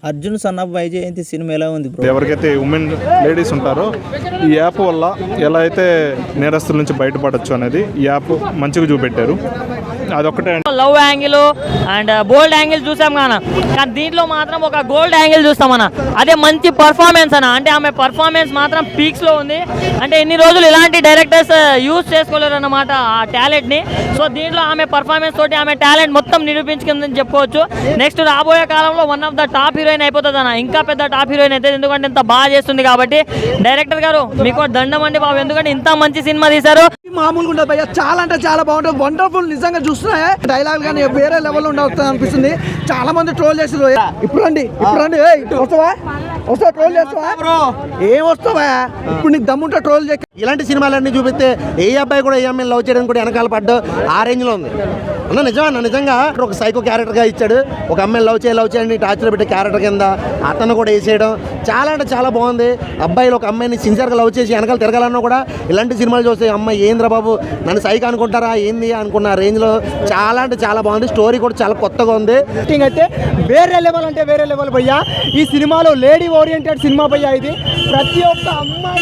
Arjun son of Vyjayanthi cinema ఎలా ఉంది bro? ఎవరికైతే ఉమెన్ లేడీస్ ఉంటారో ఈ యాప్ వల్ల ఎలా అయితే నేరస్తుల నుంచి బయటపడచ్చు అనేది ఈ యాప్ మంచిగా చూపెట్టారు. అదొకటే. Love angle and bold angle చూసాం కానీ దీంట్లో మాత్రం ఒక గోల్డ్ యాంగిల్ చూస్తామన్న. అదే మంచి పర్ఫార్మెన్స్ అన్న. అంటే ఆమె పర్ఫార్మెన్స్ మాత్రం పీక్స్ లో ఉంది. అంటే ఎన్ని రోజులు ఇలాంటి డైరెక్టర్స్ యూజ్ చేసుకోలేరు అన్నమాట ఆ టాలెంట్ ని. సో దీంట్లో ఆమె పర్ఫార్మెన్స్ తోటి ఆమె టాలెంట్ మొత్తం నిరూపించుకుందని చెప్పుకోవచ్చు. నెక్స్ట్ రాబోయే కాలంలో one of the top heroine అయిపోతుంది అన్న. ఇంకా పెద్ద టాప్ హీరోయిన్ అయితే, ఎందుకంటే ఇంత బాగా చేస్తుంది కాబట్టి. డైరెక్టర్ గారు మీకు దండం అండి బాబు, ఎందుకంటే ఇంత మంచి సినిమా తీశారు. మామూలుగా ఉంటుంది భయ్య, చాలా అంటే చాలా బాగుంటుంది. వండర్ఫుల్, నిజంగా చూస్తున్నాయా డైలాగ్ కానీ వేరే లెవెల్లో ఉండవుతుంది అనిపిస్తుంది. చాలా మంది ట్రోల్ చేస్తారు. ఇప్పుడు రండి వస్తావా ట్రోల్ చేస్తావా? ఏం వస్తావా? ఇప్పుడు నీకు దమ్ముంటే ట్రోల్ చేయ. ఇలాంటి సినిమాలన్నీ చూపిస్తే ఏ అబ్బాయి కూడా ఏ అమ్మాయిని లవ్ చేయడానికి కూడా వెనకాల పడ్డా ఆ రేంజ్లో ఉంది అన్న. నిజమన్నా, నిజంగా ఒక సైకో క్యారెక్టర్గా ఇచ్చాడు. ఒక అమ్మాయిని లవ్ చేయండి టార్చర్ పెట్టే క్యారెక్టర్ కింద అతను కూడా వేసేయడం చాలా అంటే చాలా బాగుంది. అబ్బాయిలు ఒక అమ్మాయిని సిన్సియర్గా లవ్ చేసి వెనకాల తిరగాలన్నా కూడా ఇలాంటి సినిమాలు చూస్తే అమ్మాయి ఏంద్రా బాబు నన్ను సైకో అనుకుంటారా ఏంది అనుకున్న రేంజ్లో చాలా అంటే చాలా బాగుంది. స్టోరీ కూడా చాలా కొత్తగా ఉంది. యాక్టింగ్ అయితే వేరే లెవెల్ అంటే వేరే లెవెల్ భయ్యా. ఈ సినిమాలో లేడీ ఓరియంటెడ్ సినిమా భయ్యా ఇది. ప్రతి ఒక్క అమ్మాయి